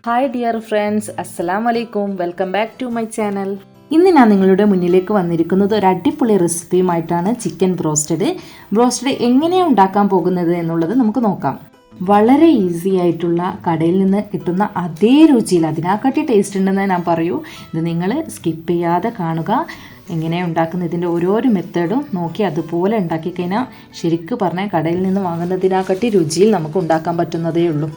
Hi dear friends, അസ്സലാമു അലൈക്കും. Welcome back to my channel. ഇന്ന് ഞാൻ നിങ്ങളുടെ മുന്നിലേക്ക് വന്നിരിക്കുന്നത് ഒരു അടിപൊളി റെസിപ്പിയുമായിട്ടാണ്. ചിക്കൻ ബ്രോസ്റ്റഡ് എങ്ങനെയാണ് ഉണ്ടാക്കാൻ പോകുന്നത് എന്നുള്ളത് നമുക്ക് നോക്കാം. വളരെ ഈസി ആയിട്ടുള്ള കടയിൽ നിന്ന് കിട്ടുന്ന അതേ രുചിയിൽ, അതിനെക്കാട്ടി ടേസ്റ്റ് ഉണ്ടെന്ന് ഞാൻ പറയൂ. ഇത് നിങ്ങൾ സ്കിപ്പ് ചെയ്യാതെ കാണുക. എങ്ങനെയാണ് ഉണ്ടാക്കുന്നത്, ഇതിൻ്റെ ഓരോരോ മെത്തേഡും നോക്കി അതുപോലെ ഉണ്ടാക്കി കഴിഞ്ഞാൽ ശരിക്കും പറഞ്ഞാൽ കടയിൽ നിന്ന് വാങ്ങുന്നതിനെക്കാട്ടി രുചിയിൽ നമുക്ക് ഉണ്ടാക്കാൻ പറ്റുന്നതേ ഉള്ളൂ.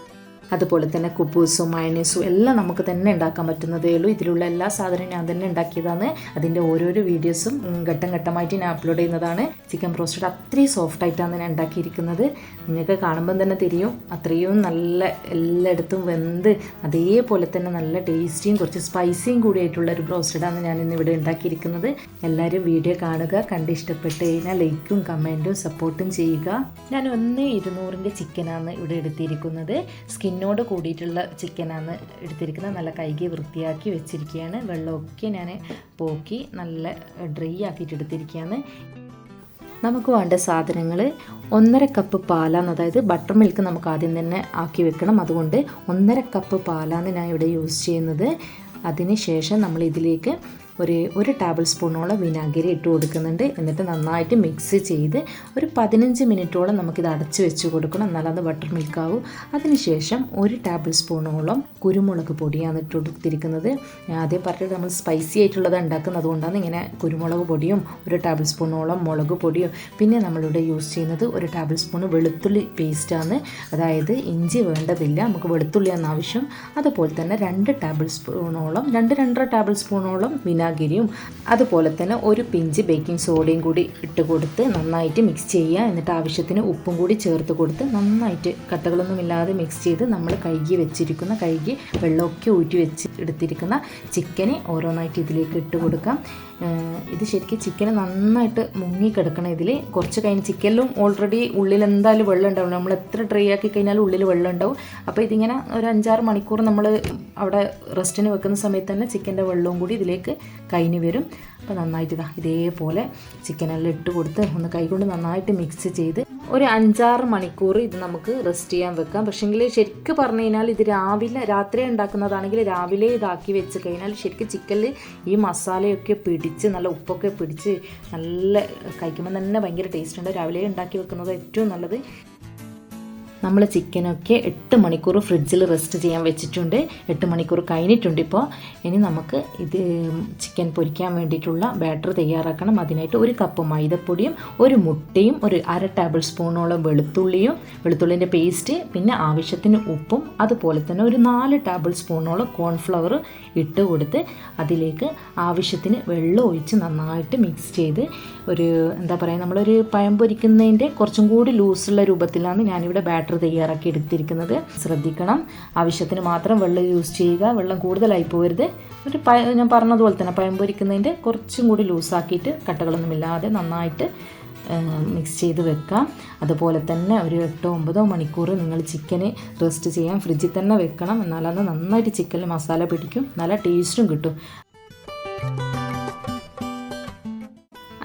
അതുപോലെ തന്നെ കുബൂസും മയണീസും എല്ലാം നമുക്ക് തന്നെ ഉണ്ടാക്കാൻ പറ്റുന്നതേ ഉള്ളൂ. ഇതിലുള്ള എല്ലാ സാധനവും ഞാൻ തന്നെ ഉണ്ടാക്കിയതാണ്. അതിൻ്റെ ഓരോരോ വീഡിയോസും ഘട്ടം ഘട്ടമായിട്ട് ഞാൻ അപ്ലോഡ് ചെയ്യുന്നതാണ്. ചിക്കൻ ബ്രോസ്റ്റഡ് അത്രയും സോഫ്റ്റായിട്ടാണ് ഞാൻ ഉണ്ടാക്കിയിരിക്കുന്നത്. നിങ്ങൾക്ക് കാണുമ്പം തന്നെ തിരിയും, അത്രയും നല്ല എല്ലായിടത്തും വെന്ത് അതേപോലെ തന്നെ നല്ല ടേസ്റ്റിയും കുറച്ച് സ്പൈസിയും കൂടിയായിട്ടുള്ള ഒരു ബ്രോസ്റ്റഡാണ് ഞാൻ ഇന്നിവിടെ ഉണ്ടാക്കിയിരിക്കുന്നത്. എല്ലാവരും വീഡിയോ കാണുക, കണ്ട് ഇഷ്ടപ്പെട്ട് കഴിഞ്ഞാൽ ലൈക്കും കമൻറ്റും സപ്പോർട്ടും ചെയ്യുക. ഞാൻ 1/200 ചിക്കനാണ് ഇവിടെ എടുത്തിരിക്കുന്നത്. സ്കിന്നോട് കൂടിയിട്ടുള്ള ചിക്കനാണ് എടുത്തിരിക്കുന്നത്. നല്ല കഴുകി വൃത്തിയാക്കി വെച്ചിരിക്കുകയാണ്. വെള്ളമൊക്കെ ഞാൻ പോക്കി നല്ല ഡ്രൈ ആക്കിയിട്ട് എടുത്തിരിക്കുകയാണ്. നമുക്ക് വേണ്ട സാധനങ്ങൾ 1.5 കപ്പ് പാലാണ്, അതായത് ബട്ടർ മിൽക്ക് നമുക്ക് ആദ്യം തന്നെ ആക്കി വെക്കണം. അതുകൊണ്ട് 1.5 കപ്പ് പാലാണ് ഞാൻ ഇവിടെ യൂസ് ചെയ്യുന്നത്. അതിന് ശേഷം നമ്മൾ ഇതിലേക്ക് ഒരു ടേബിൾ സ്പൂണോളം വിനാഗിരി ഇട്ട് കൊടുക്കുന്നുണ്ട്. എന്നിട്ട് നന്നായിട്ട് മിക്സ് ചെയ്ത് ഒരു 15 മിനിറ്റോളം നമുക്കിത് അടച്ച് വെച്ച് കൊടുക്കണം, എന്നാലത് ബട്ടർ മിൽക്കാവും. അതിനുശേഷം 1 ടേബിൾ സ്പൂണോളം കുരുമുളക് പൊടിയാണ് ഇട്ട് കൊടുത്തിരിക്കുന്നത്. ഞാൻ ആദ്യം പറഞ്ഞിട്ട് നമ്മൾ സ്പൈസി ആയിട്ടുള്ളത് ഉണ്ടാക്കുന്നത്, അതുകൊണ്ടാണ് ഇങ്ങനെ കുരുമുളക് പൊടിയും 1 ടേബിൾ സ്പൂണോളം മുളക് പൊടിയും. പിന്നെ നമ്മളിവിടെ യൂസ് ചെയ്യുന്നത് 1 ടേബിൾ സ്പൂൺ വെളുത്തുള്ളി പേസ്റ്റാണ്, അതായത് ഇഞ്ചി വേണ്ടതില്ല, നമുക്ക് വെളുത്തുള്ളിയാണ് ആവശ്യം. അതുപോലെ തന്നെ 2 ടേബിൾ സ്പൂണോളം 2-2.5 ടേബിൾ സ്പൂണോളം വിനാഗിരിയും അതുപോലെ തന്നെ 1 പിഞ്ച് ബേക്കിംഗ് സോഡയും കൂടി ഇട്ട് കൊടുത്ത് നന്നായിട്ട് മിക്സ് ചെയ്യുക. എന്നിട്ട് ആവശ്യത്തിന് ഉപ്പും കൂടി ചേർത്ത് കൊടുത്ത് നന്നായിട്ട് കട്ടകളൊന്നുമില്ലാതെ മിക്സ് ചെയ്ത് നമ്മൾ കഴുകി വെള്ളമൊക്കെ ഊറ്റി വെച്ച് എടുത്തിരിക്കുന്ന ചിക്കന് ഓരോന്നായിട്ട് ഇതിലേക്ക് ഇട്ട് കൊടുക്കാം. ഇത് ശരിക്കും ചിക്കന് നന്നായിട്ട് മുങ്ങിക്കിടക്കണം. ഇതിൽ കുറച്ച് കഴിഞ്ഞ് ചിക്കനിലും ഓൾറെഡി ഉള്ളിൽ എന്തായാലും വെള്ളം ഉണ്ടാവും. നമ്മൾ എത്ര ഡ്രൈ ആക്കി കഴിഞ്ഞാലും ഉള്ളിൽ വെള്ളം ഉണ്ടാവും. അപ്പോൾ ഇതിങ്ങനെ ഒരു 5-6 മണിക്കൂർ നമ്മൾ അവിടെ റെസ്റ്റിന് വെക്കുന്ന സമയത്ത് തന്നെ ചിക്കൻ്റെ വെള്ളവും കൂടി ഇതിലേക്ക് കഴിഞ്ഞ് വരും. അപ്പോൾ നന്നായിട്ട് ഇതേപോലെ ചിക്കനെല്ലാം ഇട്ട് കൊടുത്ത് ഒന്ന് കൈകൊണ്ട് നന്നായിട്ട് മിക്സ് ചെയ്ത് ഒരു 5-6 മണിക്കൂർ ഇത് നമുക്ക് റെസ്റ്റ് ചെയ്യാൻ വെക്കാം. പക്ഷേങ്കിൽ ശരിക്കും പറഞ്ഞു കഴിഞ്ഞാൽ ഇത് രാത്രി ഉണ്ടാക്കുന്നതാണെങ്കിൽ രാവിലെ ഇതാക്കി വെച്ച് കഴിഞ്ഞാൽ ശരിക്കും ചിക്കനിൽ ഈ മസാലയൊക്കെ പിടിച്ച് നല്ല ഉപ്പൊക്കെ പിടിച്ച് നല്ല കഴിക്കുമ്പോൾ തന്നെ ഭയങ്കര ടേസ്റ്റ് ഉണ്ട്. രാവിലെ ഉണ്ടാക്കി വെക്കുന്നത് ഏറ്റവും നല്ലത്. നമ്മൾ ചിക്കനൊക്കെ 8 മണിക്കൂർ ഫ്രിഡ്ജിൽ റെസ്റ്റ് ചെയ്യാൻ വെച്ചിട്ടുണ്ട്. 8 മണിക്കൂർ കഴിഞ്ഞിട്ടുണ്ട്. ഇപ്പോൾ ഇനി നമുക്ക് ഇത് ചിക്കൻ പൊരിക്കാൻ വേണ്ടിയിട്ടുള്ള ബാറ്റർ തയ്യാറാക്കണം. അതിനായിട്ട് 1 കപ്പ് മൈദപ്പൊടിയും 1 മുട്ടയും 1/2 ടേബിൾ സ്പൂണോളം വെളുത്തുള്ളിൻ്റെ പേസ്റ്റ്, പിന്നെ ആവശ്യത്തിന് ഉപ്പും അതുപോലെ തന്നെ 4 ടേബിൾ സ്പൂണോളം കോൺഫ്ലവർ ഇട്ട് കൊടുത്ത് അതിലേക്ക് ആവശ്യത്തിന് വെള്ളം ഒഴിച്ച് നന്നായിട്ട് മിക്സ് ചെയ്ത് നമ്മളൊരു പഴം പൊരിക്കുന്നതിൻ്റെ കുറച്ചും കൂടി ലൂസുള്ള രൂപത്തിലാണ് ഞാനിവിടെ ബാറ്റർ തയ്യാറാക്കി എടുത്തിരിക്കുന്നത്. ശ്രദ്ധിക്കണം, ആവശ്യത്തിന് മാത്രം വെള്ളം യൂസ് ചെയ്യുക. വെള്ളം കൂടുതലായി പോകരുത്. ഞാൻ പറഞ്ഞതുപോലെ തന്നെ പഴം പൊരിക്കുന്നതിൻ്റെ കുറച്ചും കൂടി ലൂസാക്കിയിട്ട് കട്ടകളൊന്നുമില്ലാതെ നന്നായിട്ട് മിക്സ് ചെയ്ത് വെക്കാം. അതുപോലെ തന്നെ ഒരു 8-9 മണിക്കൂർ നിങ്ങൾ ചിക്കന് റെസ്റ്റ് ചെയ്യാൻ ഫ്രിഡ്ജിൽ തന്നെ വെക്കണം. എന്നാലത് നന്നായിട്ട് ചിക്കനിൽ മസാല പിടിക്കും, നല്ല ടേസ്റ്റും കിട്ടും.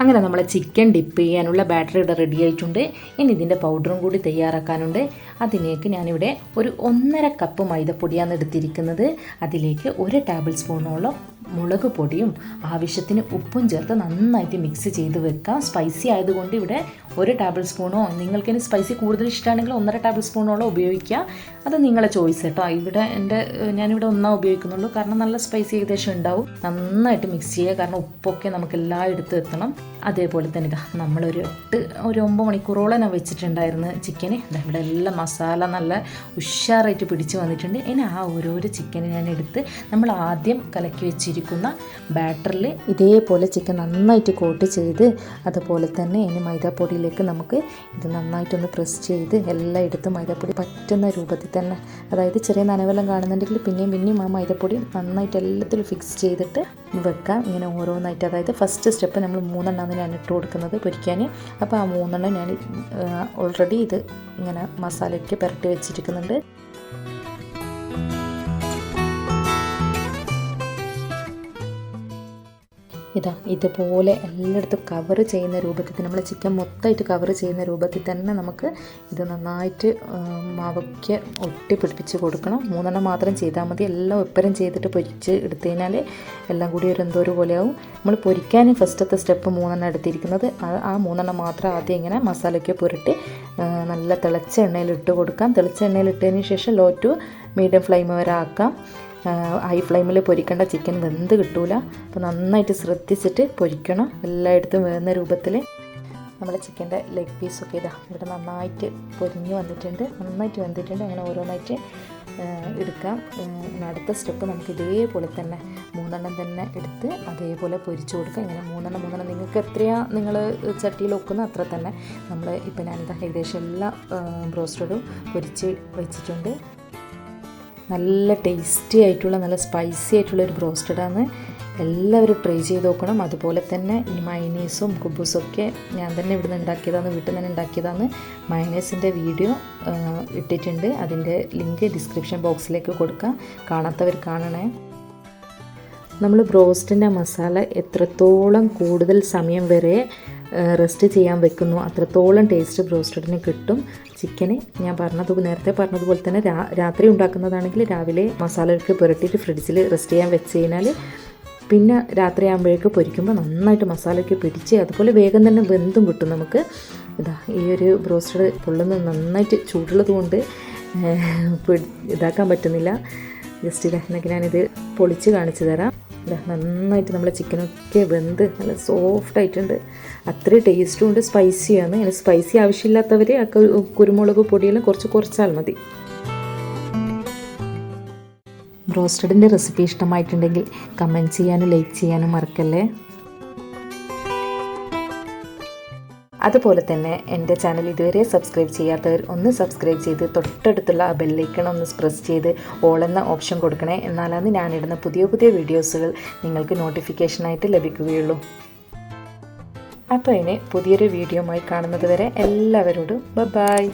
അങ്ങനെ നമ്മളെ ചിക്കൻ ഡിപ്പ് ചെയ്യാനുള്ള ബാറ്റർ ഇവിടെ റെഡി ആയിട്ടുണ്ട്. ഇനി ഇതിൻ്റെ പൗഡറും കൂടി തയ്യാറാക്കാനുണ്ട്. അതിലേക്ക് ഞാനിവിടെ ഒരു 1.5 കപ്പ് മൈദപ്പൊടിയാണ് എടുത്തിരിക്കുന്നത്. അതിലേക്ക് 1 ടേബിൾ സ്പൂണോളം മുളക് പൊടിയും ആവശ്യത്തിന് ഉപ്പും ചേർത്ത് നന്നായിട്ട് മിക്സ് ചെയ്ത് വെക്കാം. സ്പൈസി ആയതുകൊണ്ട് ഇവിടെ 1 ടേബിൾ സ്പൂണോ, നിങ്ങൾക്കിനി സ്പൈസി കൂടുതൽ ഇഷ്ടമാണെങ്കിൽ 1.5 ടേബിൾ സ്പൂണോളം ഉപയോഗിക്കുക. അത് നിങ്ങളെ ചോയ്സ് കേട്ടോ. ഞാനിവിടെ 1 ഉപയോഗിക്കുന്നുള്ളൂ, കാരണം നല്ല സ്പൈസി ഏകദേശം ഉണ്ടാവും. നന്നായിട്ട് മിക്സ് ചെയ്യുക, കാരണം ഉപ്പൊക്കെ നമുക്ക് എല്ലായിടത്തും എത്തണം. അതേപോലെ തന്നെ നമ്മളൊരു 9 മണിക്കൂറോളം ഞാൻ വെച്ചിട്ടുണ്ടായിരുന്നു ചിക്കന്. ഇവിടെ എല്ലാം മസാല നല്ല ഉഷാറായിട്ട് പിടിച്ച് വന്നിട്ടുണ്ട്. ഇനി ആ ഓരോരോ ചിക്കന് ഞാൻ എടുത്ത് നമ്മൾ ആദ്യം കലക്കി വെച്ചിരിക്കുന്ന ബാറ്ററിൽ ഇതേപോലെ ചിക്കൻ നന്നായിട്ട് കോട്ട് ചെയ്ത് അതുപോലെ തന്നെ ഇനി മൈദാപ്പൊടിയിലേക്ക് നമുക്ക് ഇത് നന്നായിട്ടൊന്ന് പ്രസ് ചെയ്ത് എല്ലായിടത്തും മൈദാപ്പൊടി പറ്റുന്ന രൂപത്തിൽ തന്നെ, അതായത് ചെറിയ നനവെല്ലാം കാണുന്നുണ്ടെങ്കിൽ പിന്നെയും ആ മൈദപ്പൊടി നന്നായിട്ട് എല്ലാത്തിലും ഫിക്സ് ചെയ്തിട്ട് വെക്കാം. ഇങ്ങനെ ഓരോന്നായിട്ട്, അതായത് ഫസ്റ്റ് സ്റ്റെപ്പ് നമ്മൾ 3 എണ്ണം ഞാൻ ഇട്ട് കൊടുക്കുന്നത് പൊരിക്കാൻ. അപ്പോൾ ആ 3 എണ്ണം ഞാൻ ഓൾറെഡി ഇത് ഇങ്ങനെ മസാലയ്ക്ക് പുരട്ടി വെച്ചിരിക്കുന്നുണ്ട്. ഇതാ ഇതുപോലെ എല്ലായിടത്തും കവർ ചെയ്യുന്ന രൂപത്തിൽ നമ്മൾ ചിക്കൻ മൊത്തമായിട്ട് കവർ ചെയ്യുന്ന രൂപത്തിൽ തന്നെ നമുക്ക് ഇത് നന്നായിട്ട് മാവയ്ക്ക് ഒട്ടിപ്പിടിപ്പിച്ച് കൊടുക്കണം. 3 മാത്രം ചെയ്താൽ മതി. എല്ലാം ഒപ്പരം ചെയ്തിട്ട് പൊരിച്ച് എടുത്തു കഴിഞ്ഞാൽ എല്ലാം കൂടി ഒരു എന്തോ ഒരു പോലെയാവും. നമ്മൾ പൊരിക്കാൻ ഫസ്റ്റത്തെ സ്റ്റെപ്പ് 3 എടുത്തിരിക്കുന്നത്. ആ 3 മാത്രം ആദ്യം ഇങ്ങനെ മസാലയ്ക്ക് പുരട്ടി നല്ല തിളച്ച എണ്ണയിൽ ഇട്ട് കൊടുക്കാം. തിളച്ച എണ്ണയിൽ ഇട്ടതിന് ശേഷം ലോ ടു മീഡിയം ഫ്ലെയിം വരെ ആക്കാം. ഹൈ ഫ്ലെയിമിൽ പൊരിക്കേണ്ട, ചിക്കൻ വെന്ത് കിട്ടൂല. അപ്പോൾ നന്നായിട്ട് ശ്രദ്ധിച്ചിട്ട് പൊരിക്കണം. എല്ലായിടത്തും വേകുന്ന രൂപത്തിൽ നമ്മുടെ ചിക്കൻ്റെ ലെഗ് പീസൊക്കെ ഇതാ ഇവിടെ നന്നായിട്ട് പൊരിഞ്ഞ് വന്നിട്ടുണ്ട്, നന്നായിട്ട് വെന്തിട്ടുണ്ട്. അങ്ങനെ ഓരോന്നായിട്ട് എടുക്കാം. അടുത്ത സ്റ്റെപ്പ് നമുക്ക് ഇതേപോലെ തന്നെ 3 തന്നെ എടുത്ത് അതേപോലെ പൊരിച്ച് കൊടുക്കാം. ഇങ്ങനെ 3 നിങ്ങൾക്ക് എത്രയാണ് നിങ്ങൾ ചട്ടിയിൽ വെക്കുന്നത് അത്ര തന്നെ. നമ്മൾ ഇപ്പോൾ ഞാനിതാ ഏകദേശം എല്ലാ ബ്രോസ്റ്റഡും പൊരിച്ച് വെച്ചിട്ടുണ്ട്. നല്ല ടേസ്റ്റി ആയിട്ടുള്ള നല്ല സ്പൈസി ആയിട്ടുള്ള ഒരു ബ്രോസ്റ്റഡാണ്. എല്ലാവരും ട്രൈ ചെയ്ത് നോക്കണം. അതുപോലെ തന്നെ ഈ മയനീസും കുബൂസൊക്കെ ഞാൻ തന്നെ ഇവിടുന്ന് ഉണ്ടാക്കിയതാണ്, വീട്ടിൽ നിന്ന് ഉണ്ടാക്കിയതാണ്. മയനീസിൻ്റെ വീഡിയോ ഇട്ടിട്ടുണ്ട്, അതിൻ്റെ ലിങ്ക് ഡിസ്ക്രിപ്ഷൻ ബോക്സിലേക്ക് കൊടുക്കാം, കാണാത്തവർ കാണണേ. നമ്മൾ ബ്രോസ്റ്റിൻ്റെ മസാല എത്രത്തോളം കൂടുതൽ സമയം വരെ റെസ്റ്റ് ചെയ്യാൻ വെക്കുന്നു അത്രത്തോളം ടേസ്റ്റ് ബ്രോസ്റ്റഡിന് കിട്ടും. ചിക്കന് ഞാൻ നേരത്തെ പറഞ്ഞതുപോലെ തന്നെ രാത്രി ഉണ്ടാക്കുന്നതാണെങ്കിൽ രാവിലെ മസാലയൊക്കെ പുരട്ടിയിട്ട് ഫ്രിഡ്ജിൽ റെസ്റ്റ് ചെയ്യാൻ വെച്ച് കഴിഞ്ഞാൽ പിന്നെ രാത്രി ആകുമ്പോഴേക്ക് പൊരിക്കുമ്പോൾ നന്നായിട്ട് മസാലയൊക്കെ പിടിച്ച് അതുപോലെ വേഗം തന്നെ വെന്തും കിട്ടും നമുക്ക്. ഈ ഒരു ബ്രോസ്റ്റഡ് പൊള്ളുന്നത് നന്നായിട്ട് ചൂടുള്ളത് കൊണ്ട് ഇതാക്കാൻ പറ്റുന്നില്ല. ജസ്റ്റ് എന്നൊക്കെ ഞാനിത് പൊളിച്ച് കാണിച്ചു തരാം. നന്നായിട്ട് നമ്മളെ ചിക്കനൊക്കെ വെന്ത് നല്ല സോഫ്റ്റായിട്ടുണ്ട്. അത്രയും ടേസ്റ്റും ഉണ്ട്, സ്പൈസിയാണ്. ഇങ്ങനെ സ്പൈസി ആവശ്യമില്ലാത്തവർ കുരുമുളക് പൊടിയെല്ലാം കുറച്ചാൽ മതി. ബ്രോസ്റ്റഡിൻ്റെ റെസിപ്പി ഇഷ്ടമായിട്ടുണ്ടെങ്കിൽ കമൻറ്റ് ചെയ്യാനും ലൈക്ക് ചെയ്യാനും മറക്കല്ലേ. അതുപോലെ തന്നെ എൻ്റെ ചാനൽ ഇതുവരെ സബ്സ്ക്രൈബ് ചെയ്യാത്തവർ ഒന്ന് സബ്സ്ക്രൈബ് ചെയ്ത് തൊട്ടടുത്തുള്ള ആ ബെല്ലൈക്കൺ ഒന്ന് പ്രസ് ചെയ്ത് ഓൾ എന്ന ഓപ്ഷൻ കൊടുക്കണേ. എന്നാലാണ് ഞാനിടുന്ന പുതിയ വീഡിയോസുകൾ നിങ്ങൾക്ക് നോട്ടിഫിക്കേഷനായിട്ട് ലഭിക്കുകയുള്ളൂ. അപ്പോൾ ഇനി പുതിയൊരു വീഡിയോയുമായി കാണുന്നത് വരെ എല്ലാവരോടും ബൈ.